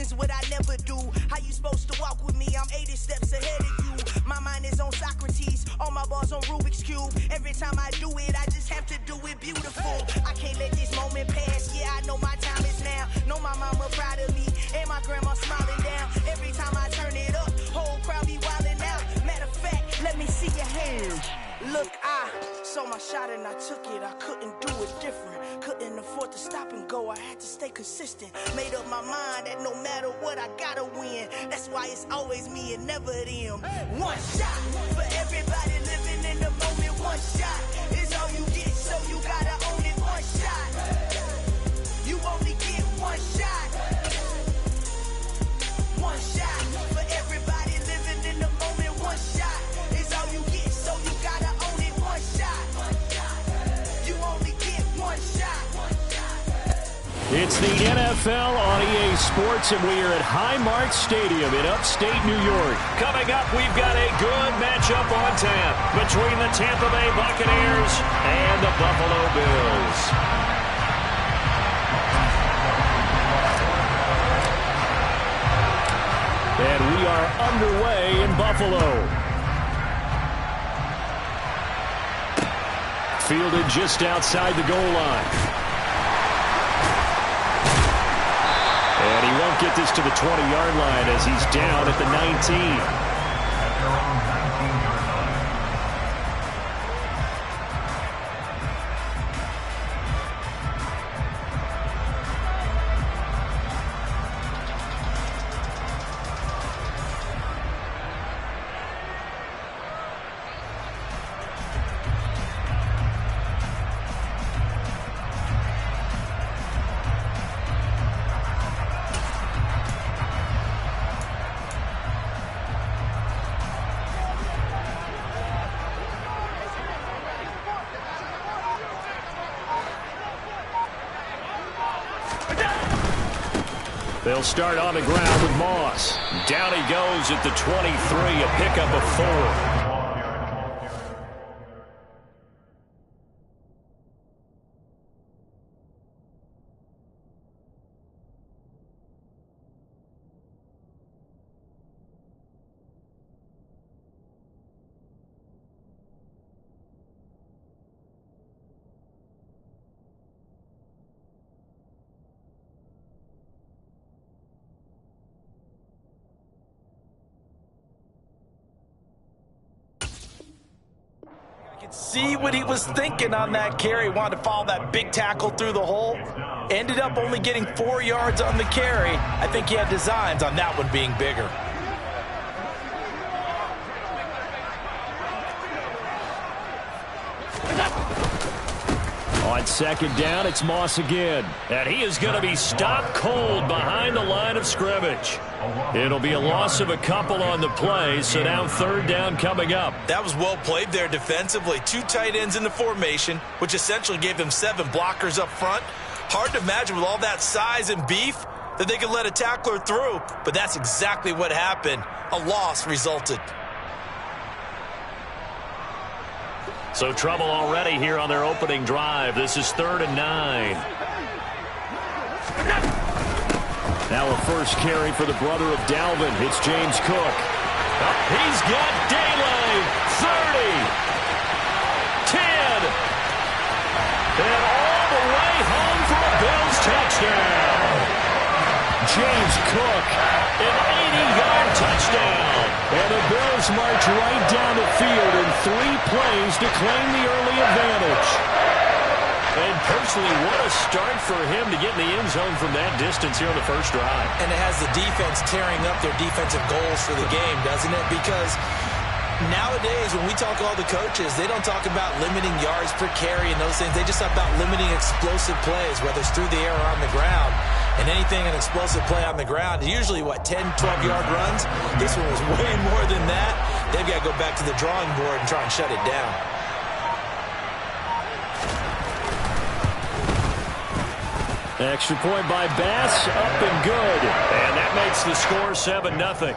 is what I never do. How you supposed to walk with me? I'm 80 steps ahead of you. My mind is on Socrates, all my balls on Rubik's Cube. Every time I do it, I just have to do it beautiful. I can't let this moment pass, yeah, I know my time is now. Know my mama proud of me, and my grandma smiling down. Every time I turn it up, whole crowd be wildin' out. Matter of fact, let me see your hands. Look, I saw my shot and I took it. I couldn't do it different. Couldn't afford to stop and go. I had to stay consistent. Made up my mind that no matter what, I gotta win. That's why it's always me and never them. One shot for everybody living in the moment. One shot is all you get, so you gotta own it. One shot. You only get one shot. One shot for everybody living in the moment. One shot is all you get, so you gotta own it. One shot. You only get one shot. It's the NFL on EA Sports, and we are at Highmark Stadium in upstate New York. Coming up, we've got a good matchup on tap between the Tampa Bay Buccaneers and the Buffalo Bills. And we are underway in Buffalo. Fielded just outside the goal line. And he won't get this to the 20-yard line as he's down at the 19. They'll start on the ground with Moss. Down he goes at the 23, a pickup of 4. See what he was thinking on that carry. Wanted to follow that big tackle through the hole. Ended up only getting 4 yards on the carry. I think he had designs on that one being bigger. On second down, it's Moss again. And he is going to be stopped cold behind the line of scrimmage. It'll be a loss of a couple on the play, so now third down coming up. That was well played there defensively. 2 tight ends in the formation, which essentially gave them 7 blockers up front. Hard to imagine with all that size and beef that they could let a tackler through, but that's exactly what happened. A loss resulted. So trouble already here on their opening drive. This is 3rd and 9. Now a first carry for the brother of Dalvin. It's James Cook. He's got daylight. 30. 10. And all the way home for a Bills touchdown. James Cook, an 80-yard touchdown. And the Bills march right down the field in 3 plays to claim the early advantage. And personally, what a start for him to get in the end zone from that distance here on the first drive. And it has the defense tearing up their defensive goals for the game, doesn't it? Because nowadays, when we talk to all the coaches, they don't talk about limiting yards per carry and those things. They just talk about limiting explosive plays, whether it's through the air or on the ground. And anything an explosive play on the ground, usually, 10, 12-yard runs? This one was way more than that. They've got to go back to the drawing board and try and shut it down. Extra point by Bass, up and good. And that makes the score 7-0.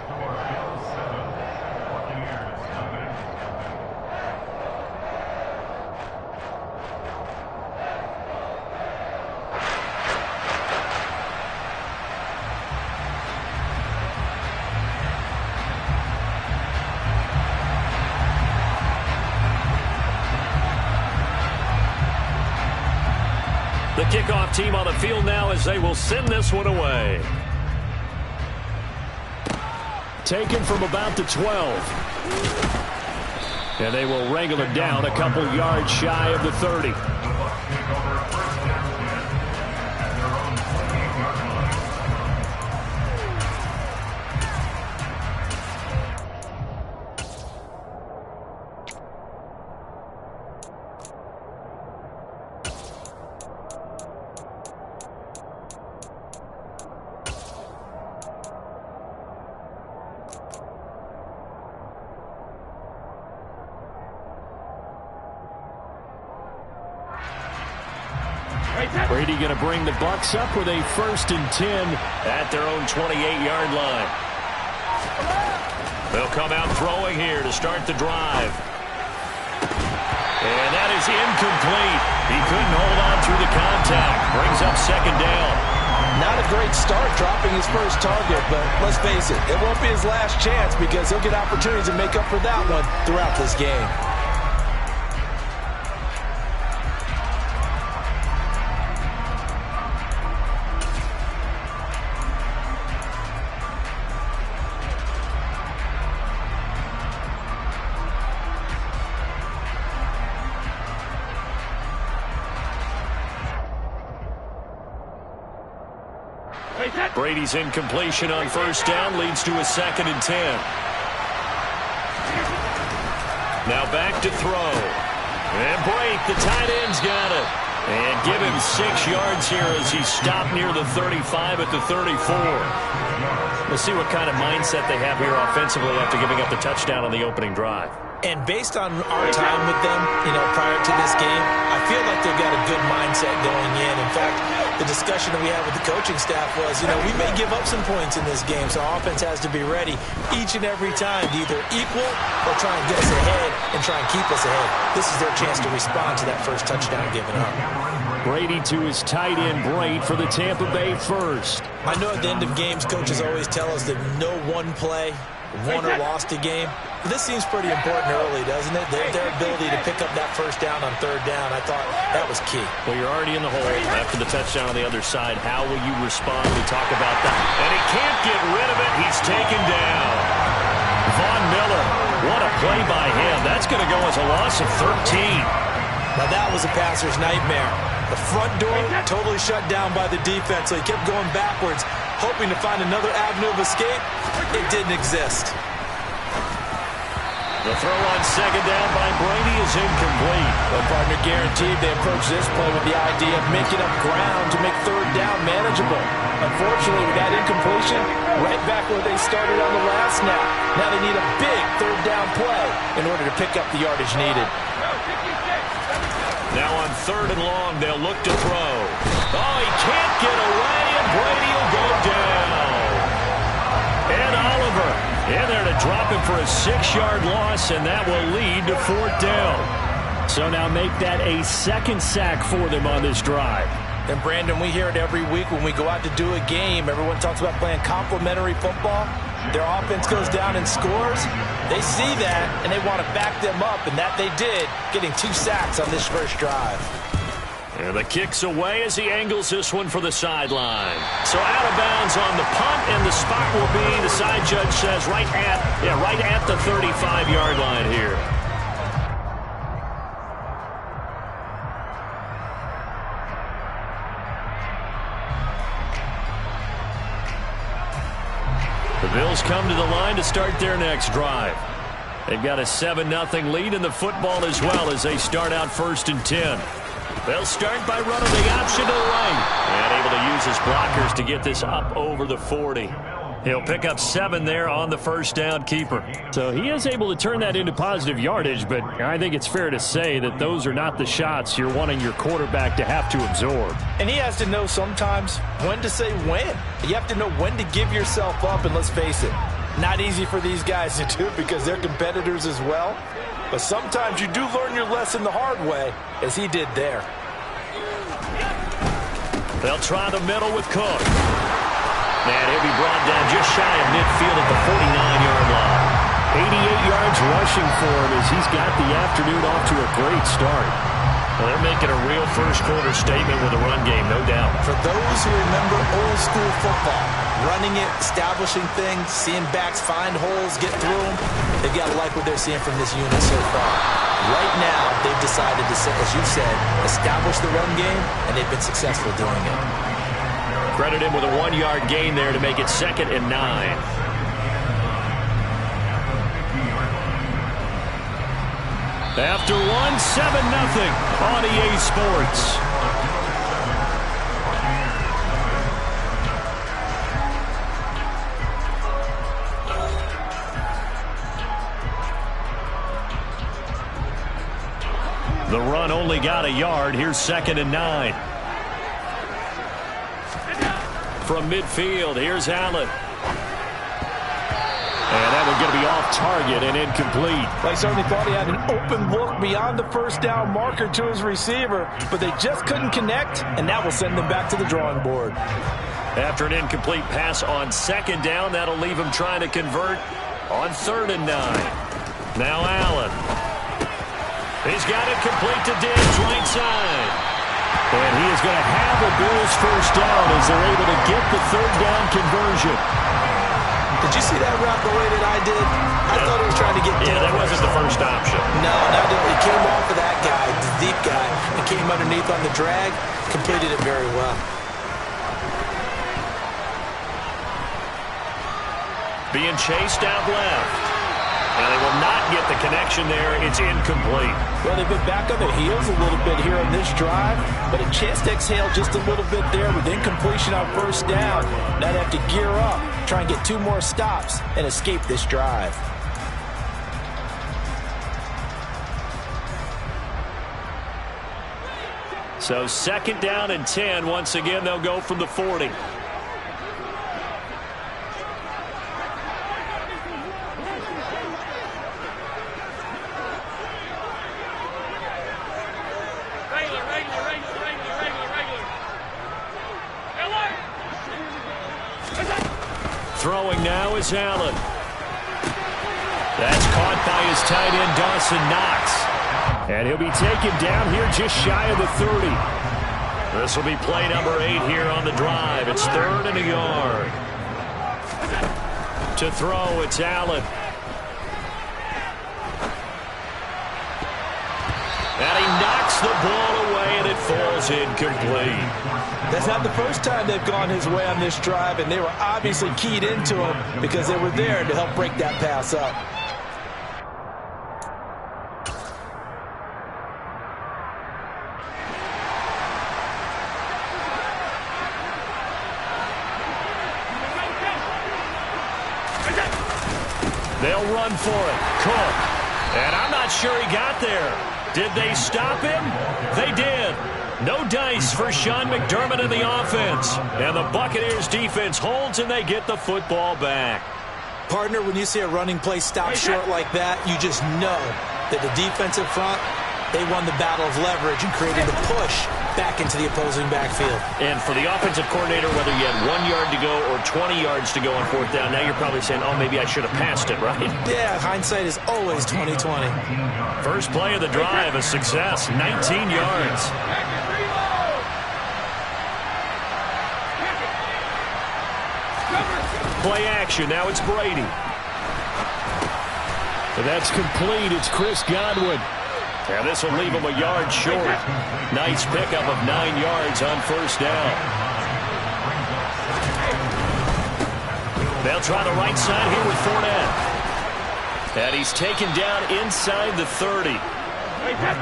The kickoff team on the field now as they will send this one away. Taken from about the 12. And they will wrangle it down a couple yards shy of the 30. Brady going to bring the Bucs up with a 1st and 10 at their own 28-yard line. They'll come out throwing here to start the drive. And that is incomplete. He couldn't hold on through the contact. Brings up 2nd down. Not a great start dropping his first target, but let's face it, it won't be his last chance because he'll get opportunities to make up for that one throughout this game. Brady's incompletion on 1st down leads to a 2nd and 10. Now back to throw. And break. The tight end's got it. And give him 6 yards here as he stopped near the 35 at the 34. We'll see what kind of mindset they have here offensively after giving up the touchdown on the opening drive. And based on our time with them, prior to this game, I feel like they've got a good mindset going in. In fact, the discussion that we had with the coaching staff was, we may give up some points in this game, so our offense has to be ready each and every time to either equal or try and get us ahead and try and keep us ahead. This is their chance to respond to that first touchdown given up. Brady to his tight end, Braid, for the Tampa Bay 1st. I know at the end of games, coaches always tell us that no one play won or lost a game. But this seems pretty important early, doesn't it? Their ability to pick up that 1st down on 3rd down, I thought that was key. Well, you're already in the hole after the touchdown on the other side. How will you respond? We talk about that. And he can't get rid of it. He's taken down. Von Miller, what a play by him. That's going to go as a loss of 13. Now that was a passer's nightmare. The front door totally shut down by the defense, so he kept going backwards, hoping to find another avenue of escape. It didn't exist. The throw on 2nd down by Brady is incomplete. Well, partner, guaranteed they approach this play with the idea of making up ground to make 3rd down manageable. Unfortunately, with that incompletion, right back where they started on the last snap. Now they need a big 3rd down play in order to pick up the yardage needed. Now on 3rd and long, they'll look to throw. Oh, he can't get away, and Brady will go down. And Oliver in there to drop him for a 6-yard loss, and that will lead to 4th down. So now make that a 2nd sack for them on this drive. And, Brandon, we hear it every week when we go out to do a game. Everyone talks about playing complementary football. Their offense goes down and scores. They see that, and they want to back them up, and that they did, getting 2 sacks on this first drive. And the kick's away as he angles this one for the sideline. So out of bounds on the punt, and the spot will be, the side judge says, right at the 35-yard line here. The Bills come to the line to start their next drive. They've got a 7-0 lead in the football as well as they start out 1st and 10. They'll start by running the option to the right. And able to use his blockers to get this up over the 40. He'll pick up 7 there on the 1st down keeper. So he is able to turn that into positive yardage, but I think it's fair to say that those are not the shots you're wanting your quarterback to have to absorb. And he has to know sometimes when to say when. You have to know when to give yourself up, and let's face it, not easy for these guys to do because they're competitors as well. But sometimes you do learn your lesson the hard way, as he did there. They'll try the middle with Cook. And he'll be brought down just shy of midfield at the 49-yard line. 88 yards rushing for him as he's got the afternoon off to a great start. Well, they're making a real first-quarter statement with a run game, no doubt. For those who remember old-school football, running it, establishing things, seeing backs find holes, get through them, they've got to like what they're seeing from this unit so far. Right now, they've decided to, as you said, establish the run game, and they've been successful doing it. Credit him with a 1-yard gain there to make it 2nd and 9. After 1, 7-0 on EA Sports. The run only got a yard. Here's 2nd and 9. From midfield, here's Allen. And that one's going to be off target and incomplete. They certainly thought he had an open look beyond the first down marker to his receiver, but they just couldn't connect, and that will send them back to the drawing board. After an incomplete pass on 2nd down, that'll leave him trying to convert on 3rd and 9. Now Allen. He's got it complete to Diggs, right side. And he is going to have the Bills first down as they're able to get the 3rd down conversion. Did you see that route the way that I did? I thought he was trying to get down. Yeah, that wasn't the first option. No, he came off of that guy, the deep guy, and came underneath on the drag, completed it very well. Being chased out left. And they will not get the connection there. It's incomplete. Well, they've been back on their heels a little bit here on this drive, but a chance to exhale just a little bit there with incompletion on first down. Now they have to gear up, try and get 2 more stops, and escape this drive. So 2nd down and 10. Once again, they'll go from the 40. Throwing now is Allen. That's caught by his tight end, Dawson Knox. And he'll be taken down here just shy of the 30. This will be play number 8 here on the drive. It's 3rd and a yard. To throw, it's Allen. And he knocks the ball away, and it falls incomplete. That's not the first time they've gone his way on this drive, and they were obviously keyed into him because they were there to help break that pass up. They'll run for it. Cook. And I'm not sure he got there. Did they stop him? They did. No dice for Sean McDermott in the offense. And the Buccaneers defense holds and they get the football back. Partner, when you see a running play stop short like that, you just know that the defensive front, they won the battle of leverage and created the push back into the opposing backfield. And for the offensive coordinator, whether you had 1 yard to go or 20 yards to go on 4th down, now you're probably saying, oh, maybe I should have passed it, right? Yeah, hindsight is always 20/20. First play of the drive, a success, 19 yards. Play action, now it's Brady. And that's complete, it's Chris Godwin. And this will leave him a yard short. Nice pickup of 9 yards on 1st down. They'll try the right side here with Fournette. And he's taken down inside the 30.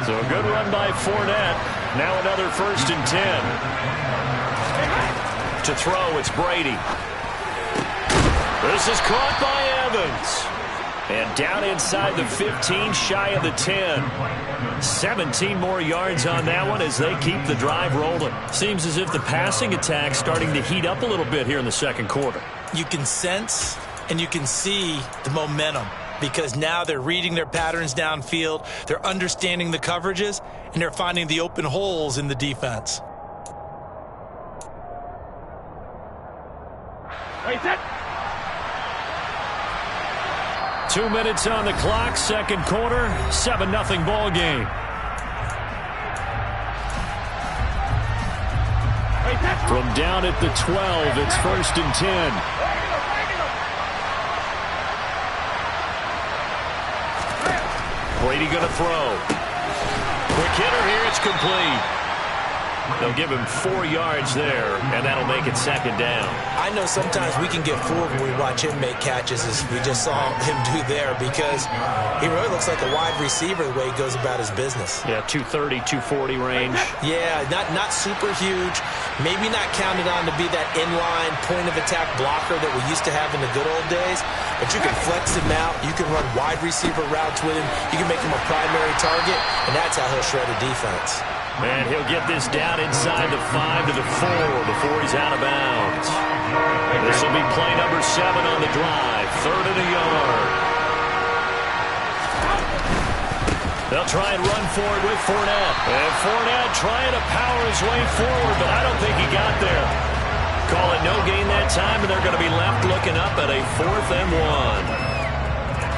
So a good run by Fournette. Now another 1st and 10. To throw, it's Brady. This is caught by Evans. And down inside the 15, shy of the 10. 17 more yards on that one as they keep the drive rolling. Seems as if the passing attack's starting to heat up a little bit here in the 2nd quarter. You can sense and you can see the momentum because now they're reading their patterns downfield, they're understanding the coverages, and they're finding the open holes in the defense. Wait, that. 2 minutes on the clock, 2nd quarter, 7-0 ball game. From down at the 12, it's 1st and 10. Brady going to throw. Quick hitter here, it's complete. They'll give him 4 yards there, and that'll make it 2nd down. I know sometimes we can get fooled when we watch him make catches, as we just saw him do there, because he really looks like a wide receiver the way he goes about his business. Yeah, 230, 240 range. Yeah, not super huge. Maybe not counted on to be that inline point-of-attack blocker that we used to have in the good old days, but you can flex him out. You can run wide receiver routes with him. You can make him a primary target, and that's how he'll shred a defense. And he'll get this down inside the 5 to the 4 before he's out of bounds. This will be play number 7 on the drive. 3rd and a yard. They'll try and run for it with Fournette. And Fournette trying to power his way forward, but I don't think he got there. Call it no gain that time, and they're going to be left looking up at a 4th and 1.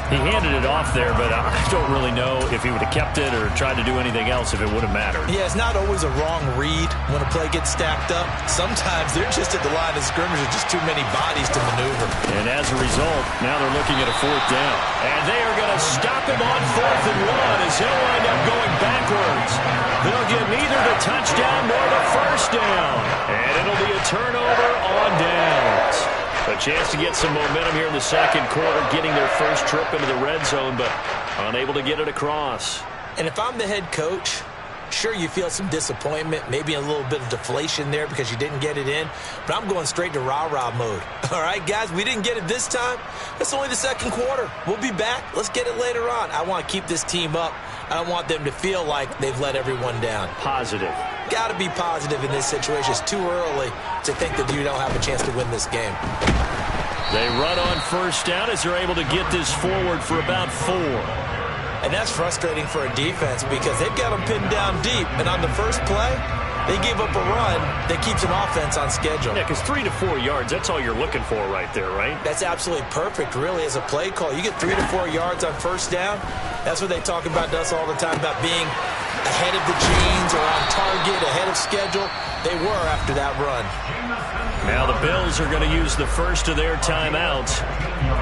He handed it off there, but I don't really know if he would have kept it or tried to do anything else if it would have mattered. Yeah, it's not always a wrong read when a play gets stacked up. Sometimes they're just at the line of scrimmage with just too many bodies to maneuver. And as a result, now they're looking at a 4th down. And they are going to stop him on 4th and 1 as he'll wind up going backwards. They'll get neither the touchdown nor the 1st down. And it'll be a turnover on downs. A chance to get some momentum here in the 2nd quarter, getting their first trip into the red zone, but unable to get it across. And if I'm the head coach, sure, you feel some disappointment, maybe a little bit of deflation there because you didn't get it in, but I'm going straight to rah-rah mode. All right, guys, we didn't get it this time. It's only the 2nd quarter. We'll be back. Let's get it later on. I want to keep this team up. I don't want them to feel like they've let everyone down. Positive. Got to be positive in this situation. It's too early to think that you don't have a chance to win this game. They run on 1st down as they're able to get this forward for about 4. And that's frustrating for a defense because they've got them pinned down deep. And on the first play, they gave up a run that keeps an offense on schedule. Yeah, because 3 to 4 yards, that's all you're looking for right there, right? That's absolutely perfect, really, as a play call. You get 3 to 4 yards on 1st down. That's what they talk about to us all the time, about being ahead of the chains or on target, ahead of schedule. They were after that run. Now the Bills are going to use the first of their timeouts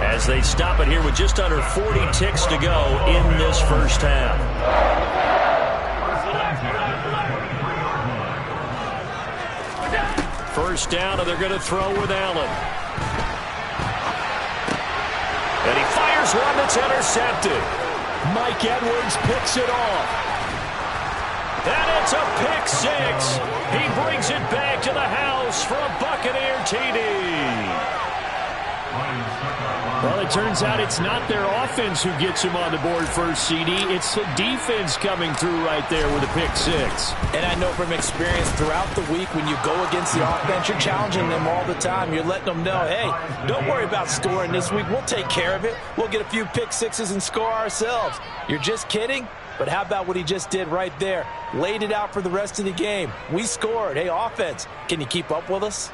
as they stop it here with just under 40 ticks to go in this 1st half. First down, and they're going to throw with Allen. And he fires one that's intercepted. Mike Edwards picks it off. And it's a pick 6. He brings it back to the house for a Buccaneer TD. Well, it turns out it's not their offense who gets him on the board first, CD. It's the defense coming through right there with a pick 6. And I know from experience throughout the week when you go against the offense, you're challenging them all the time. You're letting them know, hey, don't worry about scoring this week. We'll take care of it. We'll get a few pick 6s and score ourselves. You're just kidding? But how about what he just did right there? Laid it out for the rest of the game. We scored. Hey, offense, can you keep up with us?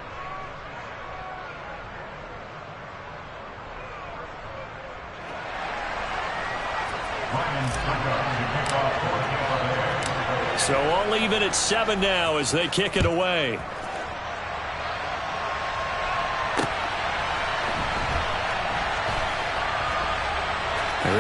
So I'll leave it at 7 now as they kick it away.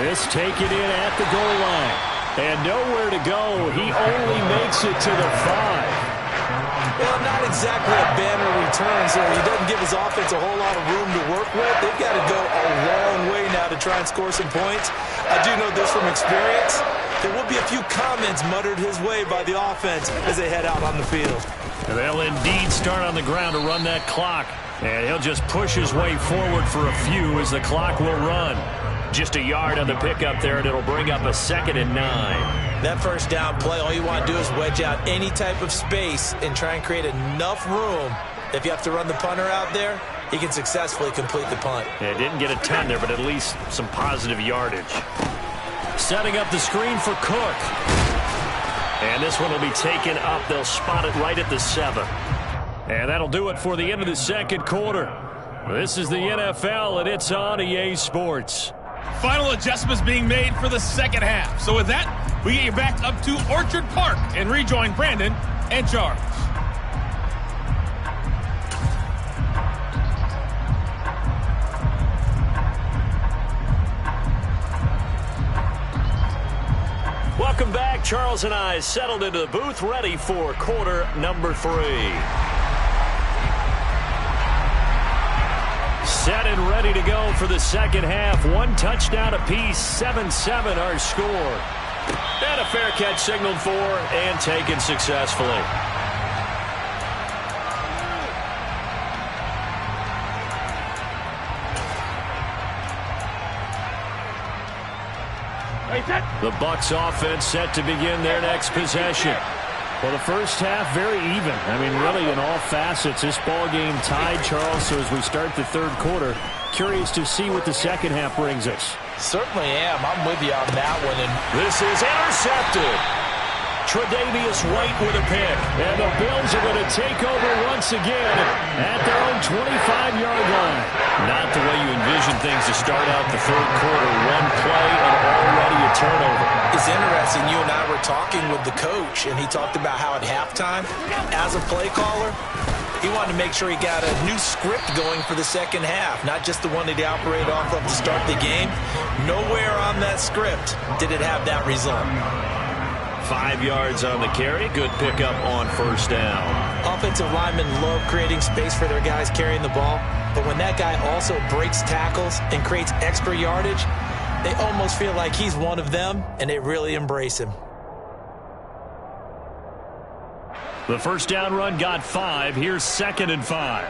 This taken in at the goal line. And nowhere to go. He only makes it to the 5. Well, not exactly a banner return, so he doesn't give his offense a whole lot of room to work with. They've got to go a long way now to try and score some points. I do know this from experience. There will be a few comments muttered his way by the offense as they head out on the field. And they'll indeed start on the ground to run that clock. And he'll just push his way forward for a few as the clock will run. Just a yard on the pickup there, and it'll bring up a 2nd and 9. That first down play, all you want to do is wedge out any type of space and try and create enough room. If you have to run the punter out there, he can successfully complete the punt. Yeah, didn't get a ton there, but at least some positive yardage. Setting up the screen for Cook. And this one will be taken up. They'll spot it right at the 7. And that'll do it for the end of the 2nd quarter. This is the NFL, and it's on EA Sports. Final adjustments being made for the 2nd half. So with that, we get you back up to Orchard Park and rejoin Brandon and Charles. Welcome back. Charles and I settled into the booth, ready for quarter number 3. Set and ready to go for the second half. 1 touchdown apiece, 7-7 our score. And a fair catch signaled for and taken successfully. The Bucs offense set to begin their next possession. Well, the first half, very even. I mean, really, in all facets, this ball game tied, Charles. So as we start the third quarter, curious to see what the second half brings us. Certainly am. I'm with you on that one. And this is intercepted. Tre'Davious White with a pick. And the Bills are going to take over once again at their own 25-yard line. Not the way you envision things to start out the third quarter. One play and already a turnover. It's interesting. You and I were talking with the coach, and he talked about how at halftime, as a play caller, he wanted to make sure he got a new script going for the second half, not just the one that he operated off of to start the game. Nowhere on that script did it have that result. 5 yards on the carry. Good pickup on first down. Offensive linemen love creating space for their guys carrying the ball, but when that guy also breaks tackles and creates extra yardage, they almost feel like he's one of them, and they really embrace him. The first down run got 5. Here's 2nd and 5.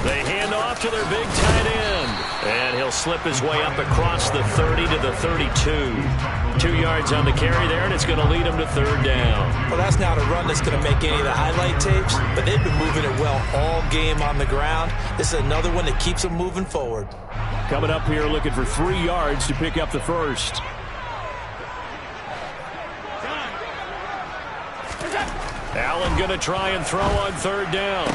They hand off to their big tight end. And he'll slip his way up across the 30 to the 32. 2 yards on the carry there, and it's going to lead him to third down. Well, that's not a run that's going to make any of the highlight tapes, but they've been moving it well all game on the ground. This is another one that keeps them moving forward. Coming up here looking for 3 yards to pick up the first. Allen going to try and throw on third down.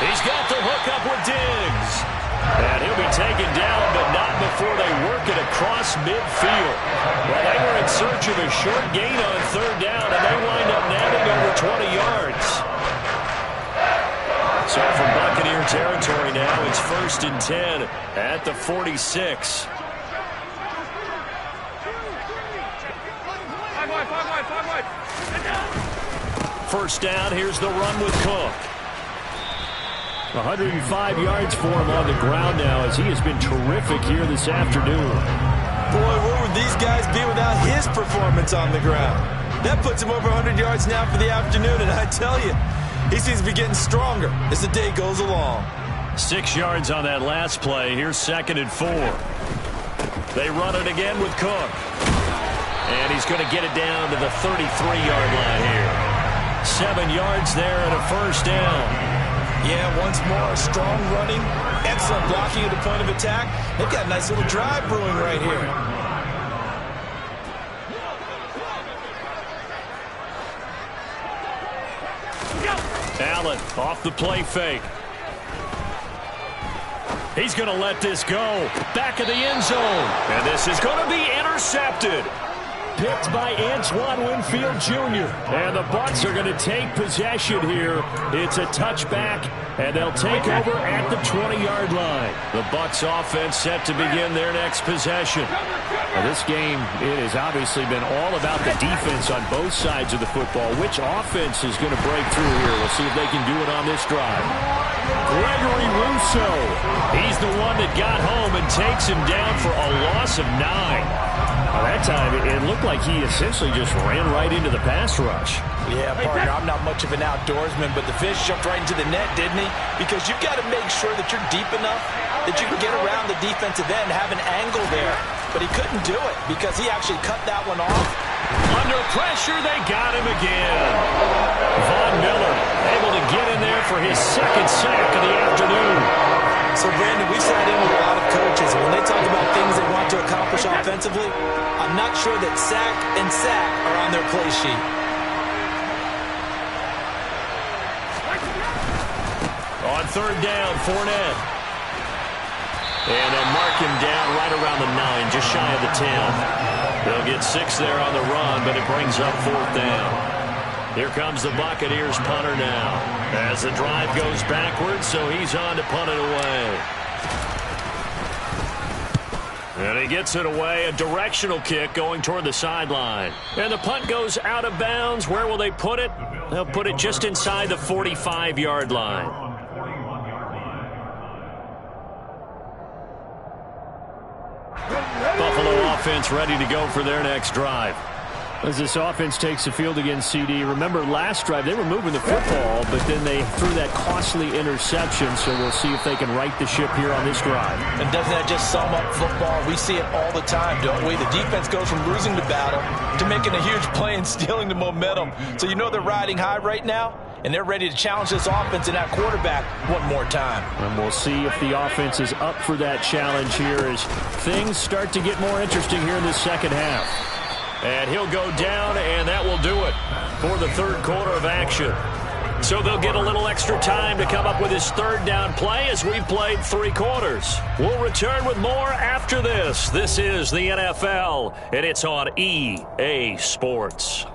He's got the hook up with Diggs. And he'll be taken down, but not before they work it across midfield. Well, they were in search of a short gain on third down, and they wind up nabbing over 20 yards. So from Buccaneer territory now, it's 1st and 10 at the 46. First down, here's the run with Cook. 105 yards for him on the ground now as he has been terrific here this afternoon. Boy, where would these guys be without his performance on the ground? That puts him over 100 yards now for the afternoon, and I tell you, he seems to be getting stronger as the day goes along. 6 yards on that last play. Here's 2nd and 4. They run it again with Cook. And he's going to get it down to the 33-yard line here. 7 yards there and a first down. Yeah, once more, strong running, excellent blocking at the point of attack. They've got a nice little drive brewing right here. Allen off the play fake. He's going to let this go. Back of the end zone. And this is going to be intercepted. Picked by Antoine Winfield Jr. And the Bucs are going to take possession here. It's a touchback, and they'll take over at the 20-yard line. The Bucs offense set to begin their next possession. Now, this game, it has obviously been all about the defense on both sides of the football. Which offense is going to break through here? We'll see if they can do it on this drive. Gregory Rousseau. He's the one that got home and takes him down for a loss of 9. Well, that time, it looked like he essentially just ran right into the pass rush. Yeah, partner, I'm not much of an outdoorsman, but the fish jumped right into the net, didn't he? Because you've got to make sure that you're deep enough that you can get around the defensive end, have an angle there. But he couldn't do it because he actually cut that one off. Under pressure, they got him again. Von Miller able to get in there for his 2nd sack of the afternoon. So, Brandon, we sat in with a lot of coaches, and when they talk about things they want to accomplish offensively, I'm not sure that sack and sack are on their play sheet. On third down, Fournette. And they'll mark him down right around the 9, just shy of the 10. They'll get 6 there on the run, but it brings up 4th down. Here comes the Buccaneers punter now. As the drive goes backwards, so he's on to punt it away. And he gets it away, a directional kick going toward the sideline. And the punt goes out of bounds. Where will they put it? They'll put it just inside the 45-yard line. Buffalo offense ready to go for their next drive. As this offense takes the field against CD, remember last drive they were moving the football, but then they threw that costly interception, so we'll see if they can right the ship here on this drive. And doesn't that just sum up football? We see it all the time, don't we? The defense goes from losing the battle to making a huge play and stealing the momentum. So you know they're riding high right now, and they're ready to challenge this offense and that quarterback one more time. And we'll see if the offense is up for that challenge here as things start to get more interesting here in this second half. And he'll go down, and that will do it for the third quarter of action. So they'll get a little extra time to come up with his third down play as we've played 3 quarters. We'll return with more after this. This is the NFL, and it's on EA Sports.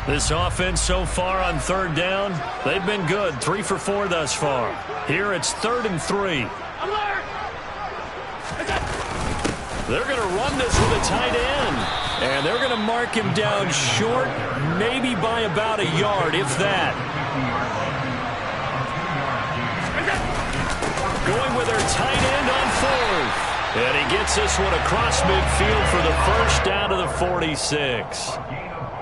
This offense so far on third down, they've been good. 3 for 4 thus far. Here it's 3rd and 3. They're going to run this with a tight end. And they're going to mark him down short, maybe by about a yard, if that. Going with their tight end on 4th. And he gets this one across midfield for the first down to the 46.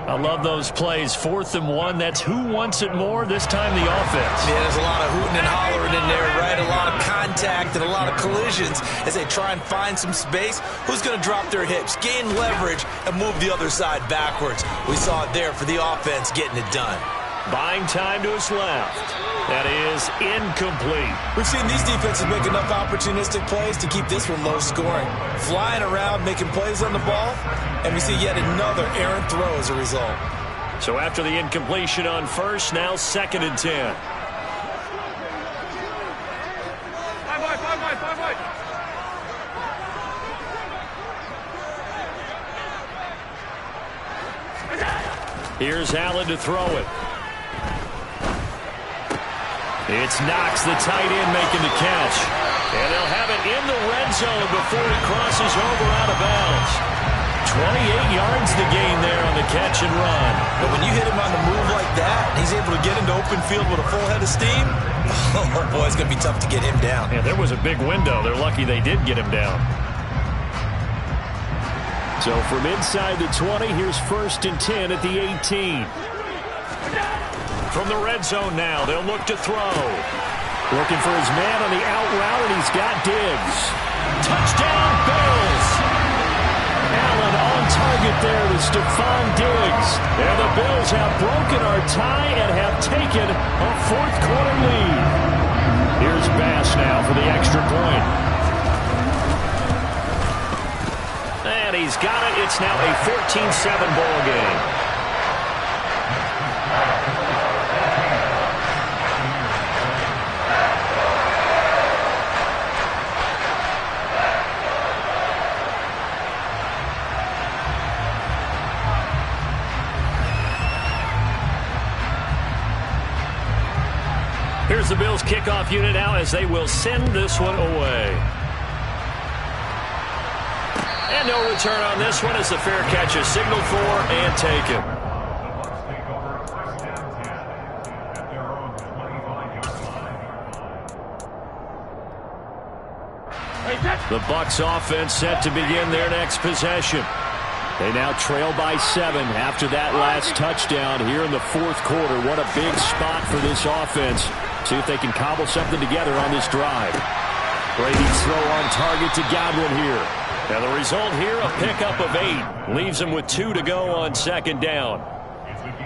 I love those plays. 4th and 1. That's who wants it more, this time the offense. Yeah, there's a lot of hooting and hollering in there, right? A lot of contact and a lot of collisions as they try and find some space. Who's going to drop their hips, gain leverage, and move the other side backwards? We saw it there for the offense getting it done. Buying time to his left. That is incomplete. We've seen these defenses make enough opportunistic plays to keep this one low scoring. Flying around, making plays on the ball, and we see yet another errant throw as a result. So after the incompletion on first, now 2nd and 10. Here's Allen to throw it. It's Knox, the tight end, making the catch. And they'll have it in the red zone before he crosses over out of bounds. 28 yards the gain there on the catch and run. But when you hit him on the move like that, he's able to get into open field with a full head of steam. Oh, boy, it's going to be tough to get him down. Yeah, there was a big window. They're lucky they did get him down. So from inside the 20, here's 1st and 10 at the 18. From the red zone now, they'll look to throw. Looking for his man on the out route, and he's got Diggs. Touchdown, Bills! Allen on target there to Stephon Diggs. And the Bills have broken our tie and have taken a 4th quarter lead. Here's Bass now for the extra point. And he's got it. It's now a 14-7 ball game. Here's the Bills kickoff unit now as they will send this one away. And no return on this one as the fair catch is signaled for and taken. The Bucs offense set to begin their next possession. They now trail by 7 after that last touchdown here in the 4th quarter. What a big spot for this offense. See if they can cobble something together on this drive. Brady's throw on target to Godwin here. Now the result here, a pickup of 8. Leaves them with 2 to go on 2nd down.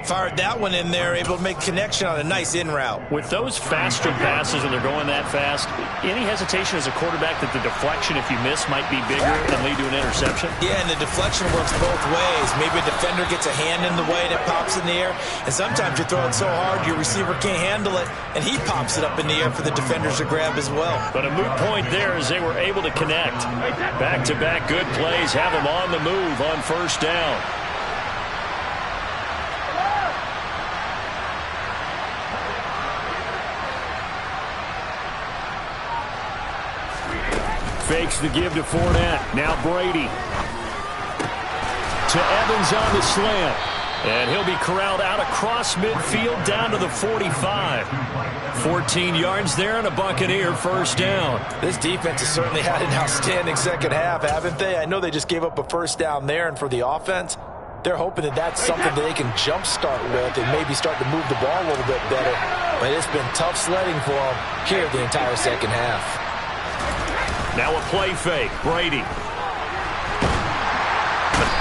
Fired that one in there, able to make connection on a nice in route. With those faster passes when they're going that fast, any hesitation as a quarterback that the deflection, if you miss, might be bigger and lead to an interception? Yeah, and the deflection works both ways. Maybe a defender gets a hand in the way and it pops in the air, and sometimes you throw it so hard your receiver can't handle it, and he pops it up in the air for the defenders to grab as well. But a moot point there as they were able to connect. Back-to-back good plays have them on the move on 1st down. Fakes the give to Fournette. Now Brady. To Evans on the slant. And he'll be corralled out across midfield down to the 45. 14 yards there and a Buccaneer first down. This defense has certainly had an outstanding second half, haven't they? I know they just gave up a first down there, and for the offense, they're hoping that that's something that they can jumpstart with and maybe start to move the ball a little bit better. But it's been tough sledding for them here the entire second half. Now a play fake. Brady.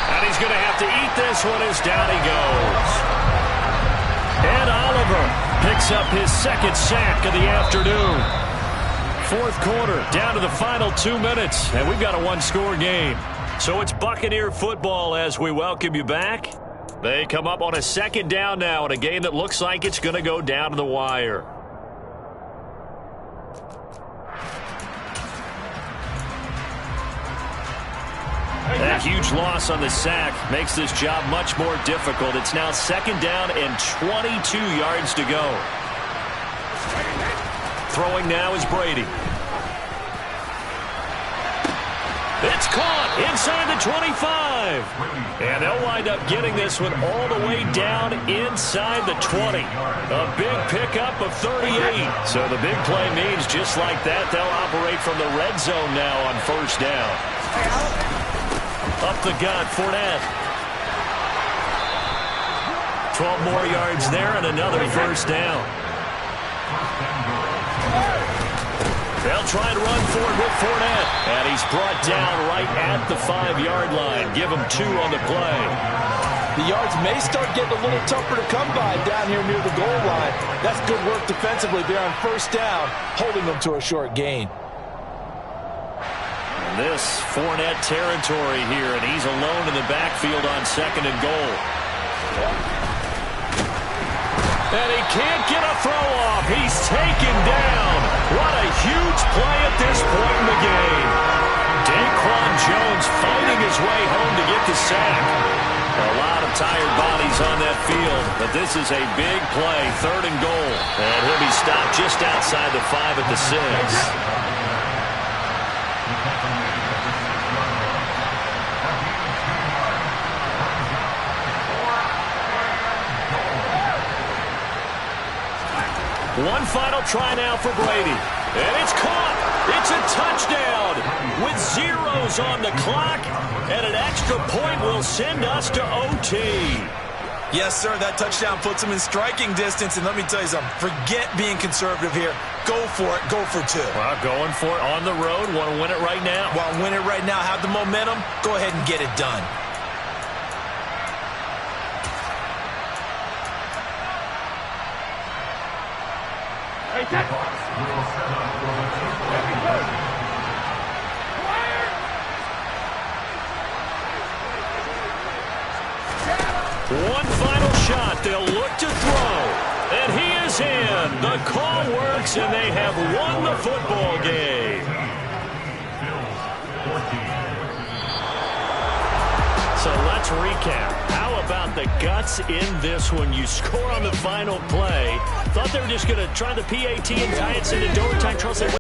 And he's going to have to eat this one as down he goes. And Oliver picks up his second sack of the afternoon. Fourth quarter, down to the final 2 minutes, and we've got a one-score game. So it's Buccaneer football as we welcome you back. They come up on a second down now in a game that looks like it's going to go down to the wire. That huge loss on the sack makes this job much more difficult. It's now second down and 22 yards to go. Throwing now is Brady. It's caught inside the 25. And they'll wind up getting this one all the way down inside the 20. A big pickup of 38. So the big play means just like that, they'll operate from the red zone now on first down. Up the gut, Fournette. 12 more yards there and another first down. They'll try and run for it with Fournette. And he's brought down right at the 5-yard line. Give him 2 on the play. The yards may start getting a little tougher to come by down here near the goal line. That's good work defensively there on first down, holding them to a short gain. This Fournette territory here, and he's alone in the backfield on second and goal. And he can't get a throw off. He's taken down. What a huge play at this point in the game. Daquan Jones fighting his way home to get the sack. A lot of tired bodies on that field, but this is a big play, third and goal. And he'll be stopped just outside the 5 at the 6. One final try now for Brady. And it's caught. It's a touchdown with zeros on the clock. And an extra point will send us to OT. Yes, sir, that touchdown puts him in striking distance. And let me tell you something. Forget being conservative here. Go for it. Go for 2. Well, going for it on the road. Want to win it right now. Want to win it right now. Have the momentum. Go ahead and get it done. One final shot. They'll look to throw. And he is in. The call works, and they have won the football game. So let's recap. How about the guts in this one? You score on the final play. Thought they were just going to try the PAT and tie it into overtime.